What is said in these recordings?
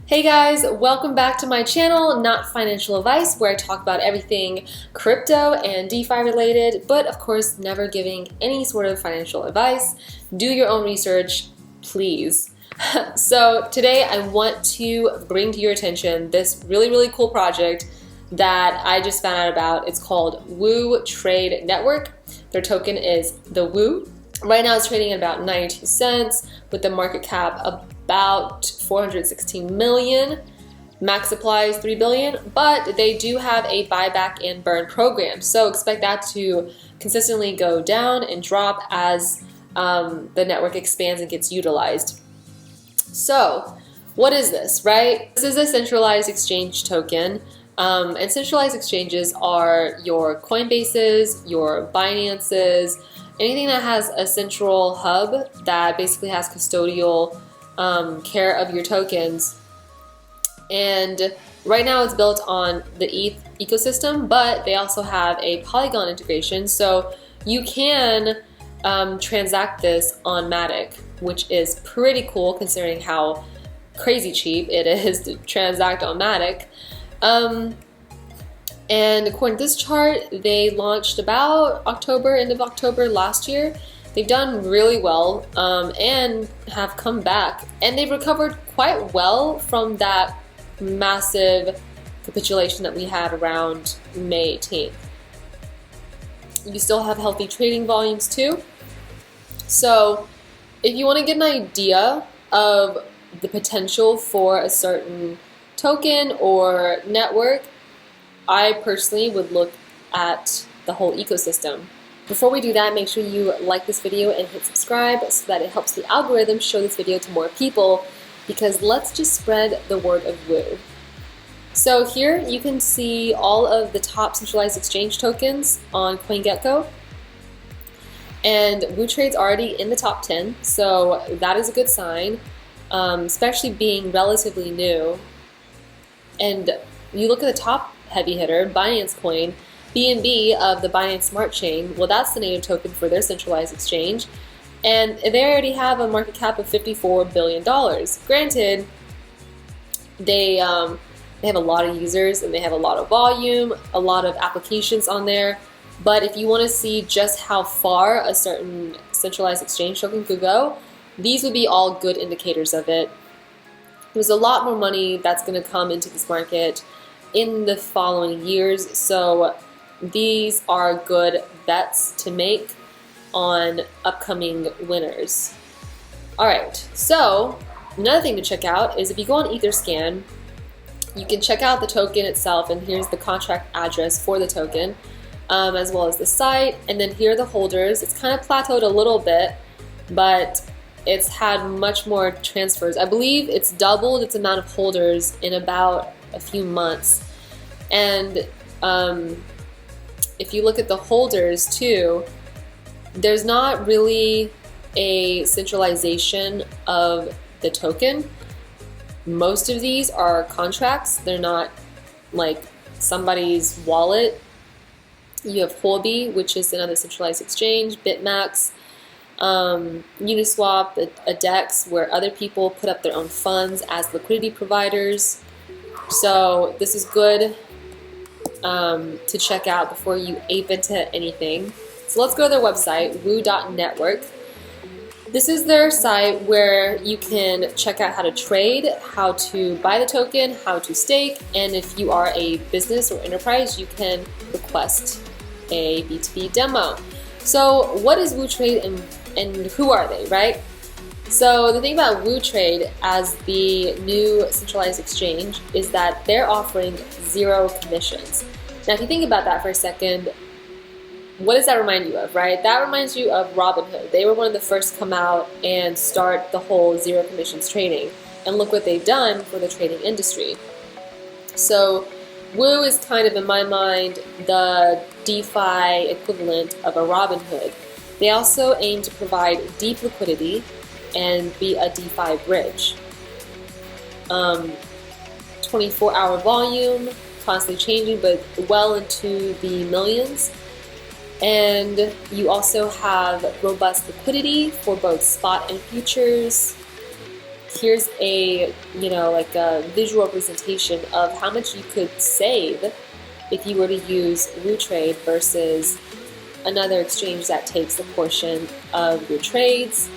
Hey guys, welcome back to my channel, Not Financial Advice, where I talk about everything crypto and DeFi related, but of course never giving any sort of financial advice. Do your own research, please. So today I want to bring to your attention this really cool project that I just found out about. It's called Wootrade Network. Their token is the Woo. Right now it's trading at about 92 cents with the market cap about 416 million. Max supply is 3 billion, but they do have a buyback and burn program. So expect that to consistently go down and drop as the network expands and gets utilized. So what is this, right? This is a centralized exchange token. And centralized exchanges are your Coinbases, your Binances, anything that has a central hub that basically has custodial care of your tokens. And right now it's built on the ETH ecosystem, but they also have a Polygon integration, so you can transact this on Matic, which is pretty cool considering how crazy cheap it is to transact on Matic. And according to this chart, they launched about end of October last year. They've done really well and have come back, and they've recovered quite well from that massive capitulation that we had around May 18th. You still have healthy trading volumes too. So if you want to get an idea of the potential for a certain token or network, I personally would look at the whole ecosystem. Before we do that, make sure you like this video and hit subscribe so that it helps the algorithm show this video to more people, because let's just spread the word of Woo. So here you can see all of the top centralized exchange tokens on CoinGecko, and Wootrade's already in the top 10, so that is a good sign, especially being relatively new. And you look at the top heavy hitter, Binance Coin, BNB of the Binance Smart Chain, well, that's the native token for their centralized exchange, and they already have a market cap of $54 billion. Granted, they have a lot of users and they have a lot of volume, a lot of applications on there, but if you want to see just how far a certain centralized exchange token could go, these would be all good indicators of it. There's a lot more money that's going to come into this market in the following years, so these are good bets to make on upcoming winners. Alright, so another thing to check out is if you go on Etherscan, you can check out the token itself, and here's the contract address for the token, as well as the site, and then here are the holders. It's kind of plateaued a little bit, but it's had much more transfers. I believe it's doubled its amount of holders in about a few months. And if you look at the holders too, there's not really a centralization of the token. Most of these are contracts. They're not like somebody's wallet. You have Huobi, which is another centralized exchange, Bitmax, Uniswap, a DEX where other people put up their own funds as liquidity providers. So this is good to check out before you ape into anything. So let's go to their website, woo.network. This is their site where you can check out how to trade, how to buy the token, how to stake, and if you are a business or enterprise, you can request a B2B demo. So what is Wootrade and who are they, right? So the thing about Wootrade as the new centralized exchange is that they're offering 0 commissions. Now if you think about that for a second, what does that remind you of, right? That reminds you of Robinhood. They were one of the first to come out and start the whole 0 commissions trading. And look what they've done for the trading industry. So Woo is kind of, in my mind, the DeFi equivalent of a Robinhood. They also aim to provide deep liquidity and be a DeFi bridge. 24-hour volume, constantly changing, but well into the millions. And you also have robust liquidity for both spot and futures. here's a, like a visual representation of how much you could save if you were to use Wootrade versus another exchange that takes a portion of your trades.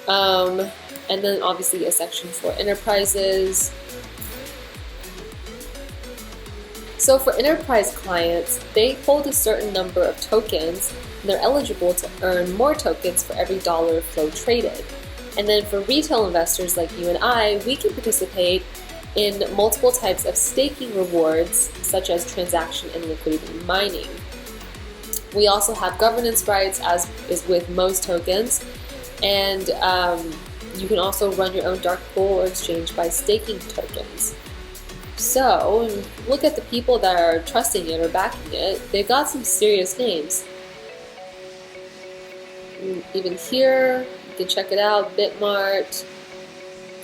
And then obviously a section for enterprises. So for enterprise clients, they hold a certain number of tokens, and they're eligible to earn more tokens for every dollar flow traded. And then for retail investors like you and I, we can participate in multiple types of staking rewards, such as transaction and liquidity mining. We also have governance rights, as is with most tokens, and you can also run your own dark pool or exchange by staking tokens. So look at the people that are trusting it or backing it. They've got some serious names. Even here, you can check it out: Bitmart,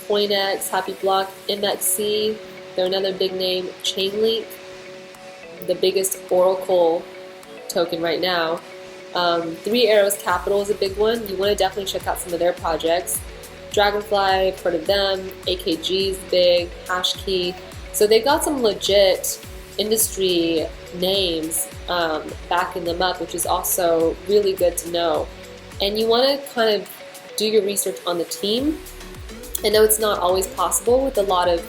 CoinX, Happy Block, MXC. They're another big name. Chainlink, the biggest Oracle token right now. Three Arrows Capital is a big one. You want to definitely check out some of their projects. Dragonfly, I've heard of them. AKG is big. Hashkey. So they've got some legit industry names backing them up, which is also really good to know. And you want to kind of do your research on the team. I know it's not always possible with a lot of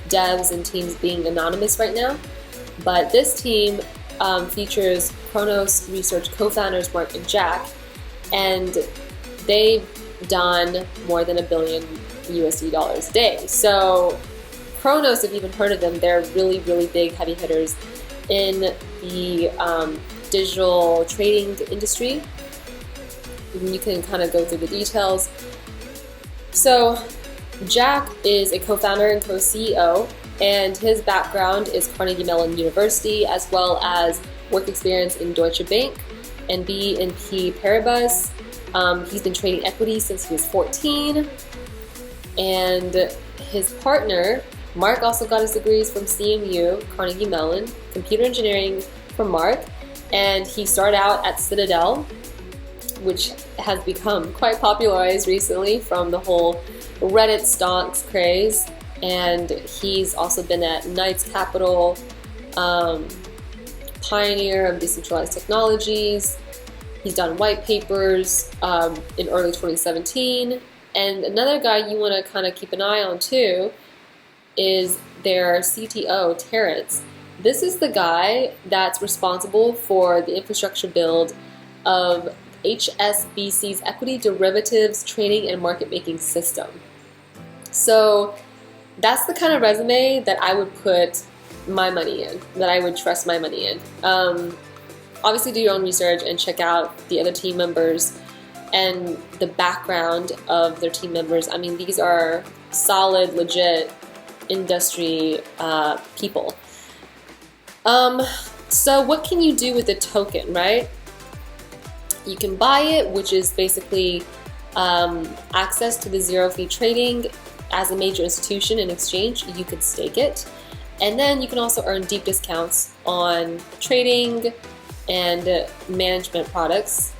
devs and teams being anonymous right now, but this team features Kronos Research co-founders Mark and Jack, and they've done more than $1 billion USD a day. So Kronos, if you've even heard of them, they're really, really big heavy hitters in the digital trading industry. And you can kind of go through the details. So Jack is a co-founder and co-CEO, and his background is Carnegie Mellon University, as well as work experience in Deutsche Bank and BNP Paribas. He's been trading equity since he was 14. And his partner, Mark, also got his degrees from CMU, Carnegie Mellon, computer engineering from Mark, and he started out at Citadel, which has become quite popularized recently from the whole Reddit stonks craze. And he's also been at Knights Capital, pioneer of decentralized technologies. He's done white papers in early 2017. And another guy you want to kind of keep an eye on too is their CTO, Terrence. This is the guy that's responsible for the infrastructure build of HSBC's equity derivatives trading and market making system. So that's the kind of resume that I would put my money in, that I would trust my money in. Obviously do your own research and check out the other team members and the background of their team members. I mean, these are solid, legit industry people. So what can you do with the token, right? You can buy it, which is basically access to the zero fee trading. As a major institution and exchange, you can stake it. And then you can also earn deep discounts on trading and management products.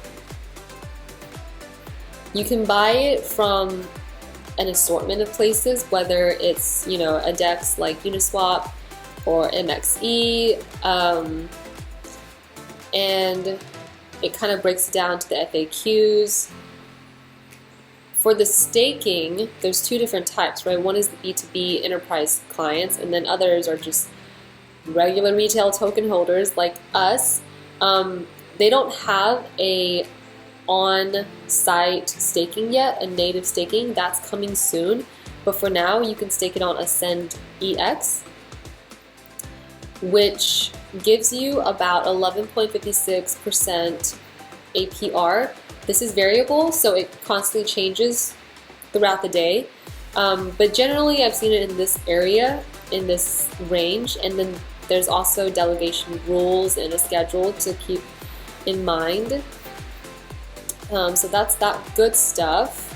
You can buy it from an assortment of places, whether it's, a DEX like Uniswap or MXE, and it kind of breaks down to the FAQs. For the staking, there's two different types, right? One is the B2B enterprise clients, and then others are just regular retail token holders like us. They don't have a on-site staking yet, a native staking. That's coming soon. But for now, you can stake it on Ascend EX, which gives you about 11.56% APR. This is variable, so it constantly changes throughout the day. But generally, I've seen it in this area, in this range. And then there's also delegation rules and a schedule to keep in mind. So that's that good stuff.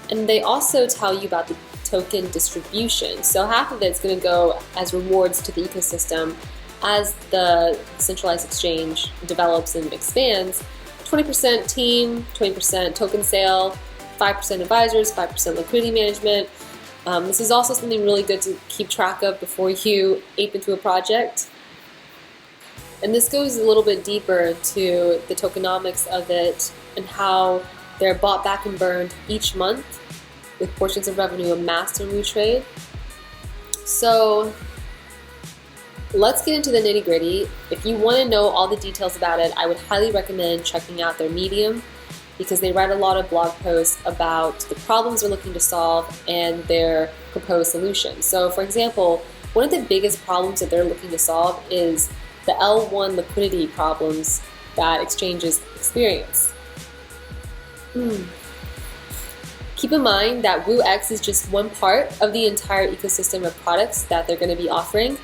And they also tell you about the token distribution. So half of it's going to go as rewards to the ecosystem as the centralized exchange develops and expands. 20% team, 20% token sale, 5% advisors, 5% liquidity management. This is also something really good to keep track of before you ape into a project. And this goes a little bit deeper to the tokenomics of it and how they're bought back and burned each month with portions of revenue amassed in Wootrade. So let's get into the nitty-gritty. If you want to know all the details about it, I would highly recommend checking out their Medium, because they write a lot of blog posts about the problems they're looking to solve and their proposed solutions. So for example, one of the biggest problems that they're looking to solve is the L1 liquidity problems that exchanges experience. Keep in mind that WooX is just one part of the entire ecosystem of products that they're going to be offering.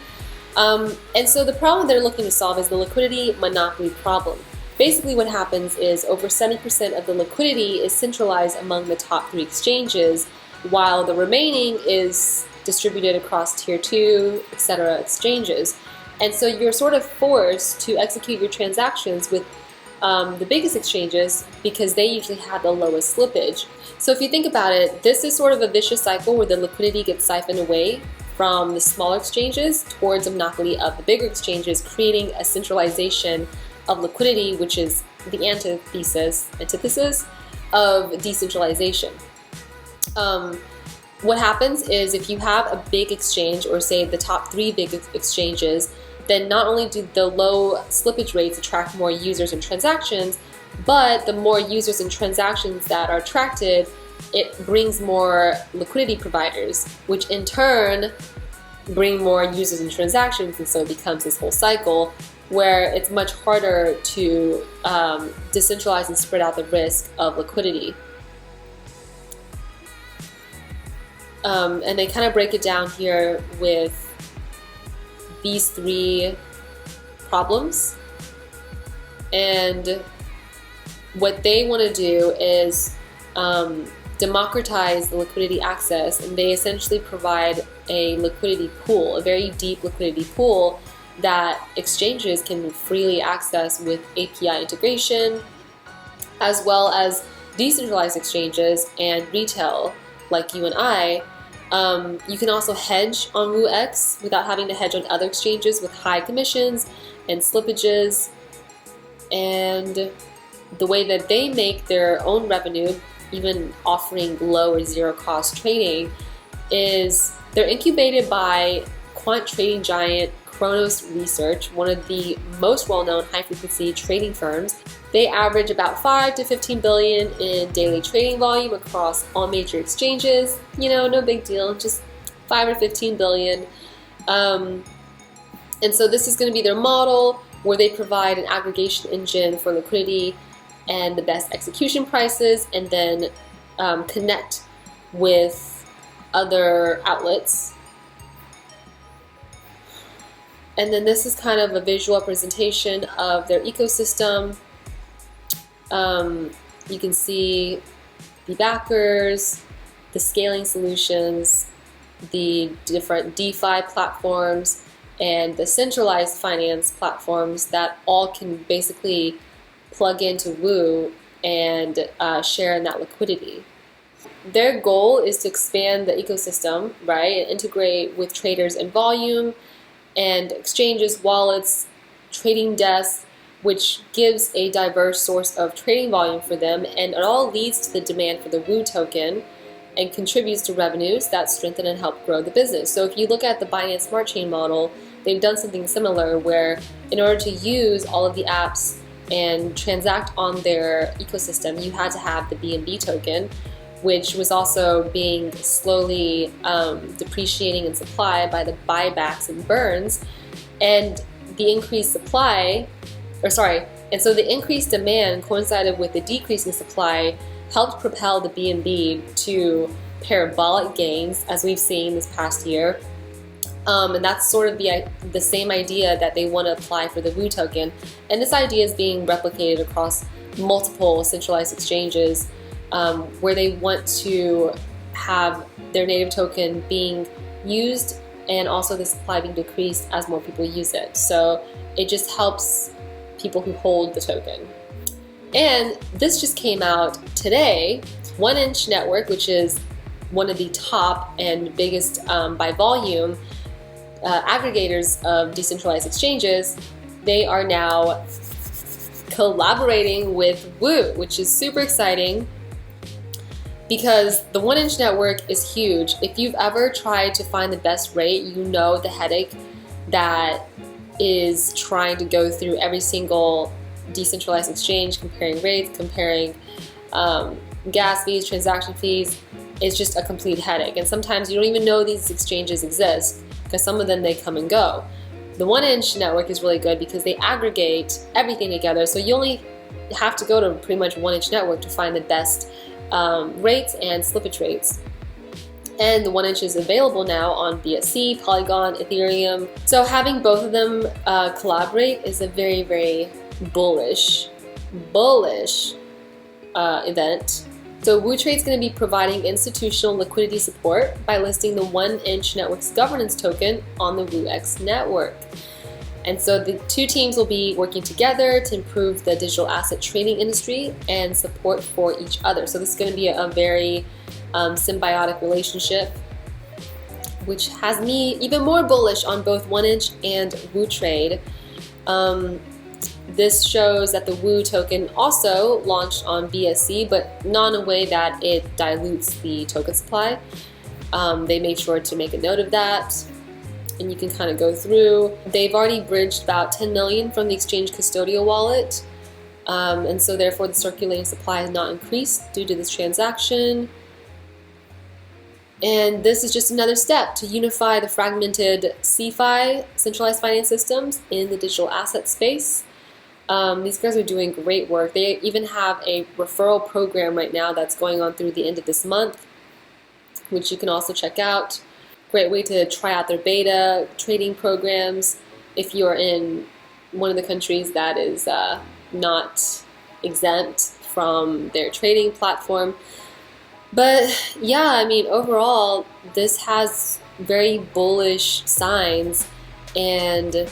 And so the problem they're looking to solve is the liquidity monopoly problem. Basically what happens is over 70% of the liquidity is centralized among the top 3 exchanges, while the remaining is distributed across tier 2, etc. exchanges. And so you're sort of forced to execute your transactions with the biggest exchanges because they usually have the lowest slippage. So if you think about it, this is sort of a vicious cycle where the liquidity gets siphoned away from the smaller exchanges towards a monopoly of the bigger exchanges, creating a centralization of liquidity, which is the antithesis of decentralization. What happens is if you have a big exchange, or say the top 3 big exchanges, then not only do the low slippage rates attract more users and transactions, but the more users and transactions that are attracted, it brings more liquidity providers, which in turn bring more users and transactions, and so it becomes this whole cycle where it's much harder to decentralize and spread out the risk of liquidity. And they kind of break it down here with these 3 problems. And what they want to do is democratize the liquidity access, and they essentially provide a liquidity pool, a very deep liquidity pool that exchanges can freely access with API integration, as well as decentralized exchanges and retail like you and I. You can also hedge on WooX without having to hedge on other exchanges with high commissions and slippages. And the way that they make their own revenue, even offering low or zero cost trading, is they're incubated by quant trading giant Kronos Research, one of the most well-known high-frequency trading firms. They average about 5 to 15 billion in daily trading volume across all major exchanges. You know, no big deal, just 5 or 15 billion. And so this is going to be their model, where they provide an aggregation engine for liquidity and the best execution prices, and then connect with other outlets. And then this is kind of a visual representation of their ecosystem. You can see the backers, the scaling solutions, the different DeFi platforms, and the centralized finance platforms that all can basically plug into Woo and share in that liquidity. Their goal is to expand the ecosystem, right, and integrate with traders and volume, and exchanges, wallets, trading desks, which gives a diverse source of trading volume for them, and it all leads to the demand for the Woo token and contributes to revenues that strengthen and help grow the business. So if you look at the Binance Smart Chain model, they've done something similar where in order to use all of the apps and transact on their ecosystem, you had to have the BNB token, which was also being slowly depreciating in supply by the buybacks and burns, and the increased supply, and so the increased demand coincided with the decrease in supply, helped propel the BNB to parabolic gains, as we've seen this past year. And that's sort of the same idea that they want to apply for the Woo token, and this idea is being replicated across multiple centralized exchanges, where they want to have their native token being used and also the supply being decreased as more people use it. So it just helps people who hold the token. And this just came out today. 1inch Network, which is one of the top and biggest by volume aggregators of decentralized exchanges, they are now collaborating with Woo, which is super exciting because the 1inch network is huge. If you've ever tried to find the best rate, you know the headache that is trying to go through every single decentralized exchange, comparing rates, comparing gas fees, transaction fees. It's just a complete headache. And sometimes you don't even know these exchanges exist because some of them, they come and go. The 1inch network is really good because they aggregate everything together. So you only have to go to pretty much 1inch network to find the best rates and slippage rates. And the 1inch is available now on BSC, Polygon, Ethereum. So having both of them collaborate is a very, very bullish event. So Wootrade is going to be providing institutional liquidity support by listing the 1inch network's governance token on the WooX network. And so the two teams will be working together to improve the digital asset trading industry and support for each other. So this is going to be a very symbiotic relationship, which has me even more bullish on both 1inch and Wootrade. This shows that the Woo token also launched on BSC, but not in a way that it dilutes the token supply. They made sure to make a note of that, and you can kind of go through. They've already bridged about 10 million from the exchange custodial wallet, and so therefore the circulating supply has not increased due to this transaction. And this is just another step to unify the fragmented CeFi, centralized finance systems, in the digital asset space. These guys are doing great work. They even have a referral program right now that's going on through the end of this month, which you can also check out. Great way to try out their beta trading programs if you're in one of the countries that is not exempt from their trading platform. But yeah, I mean, overall, this has very bullish signs, and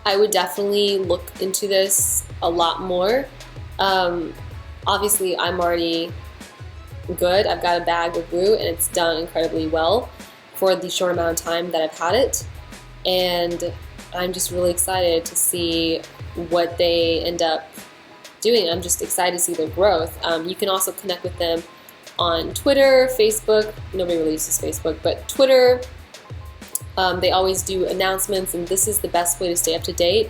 I would definitely look into this a lot more. Obviously, I'm already good. I've got a bag with Woo, and it's done incredibly well for the short amount of time that I've had it. And I'm just really excited to see what they end up doing. I'm just excited to see their growth. You can also connect with them on Twitter, Facebook. Nobody really uses Facebook, but Twitter. They always do announcements, and this is the best way to stay up to date,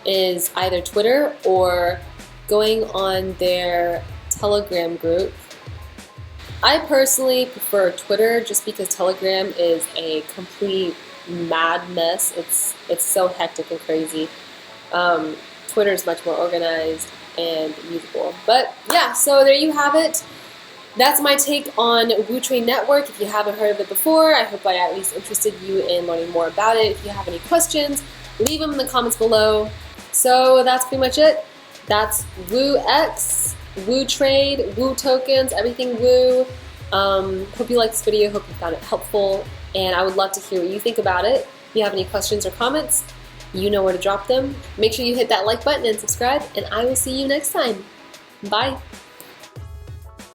is either Twitter or going on their Telegram group. I personally prefer Twitter just because Telegram is a complete mad mess. It's so hectic and crazy. Twitter is much more organized and usable. But yeah, so there you have it. That's my take on Wootrade Network. If you haven't heard of it before, I hope I at least interested you in learning more about it. If you have any questions, leave them in the comments below. So that's pretty much it. That's WooX, Wootrade, Woo tokens, everything Woo. Hope you liked this video. Hope you found it helpful. And I would love to hear what you think about it. If you have any questions or comments, you know where to drop them. Make sure you hit that like button and subscribe, and I will see you next time. Bye.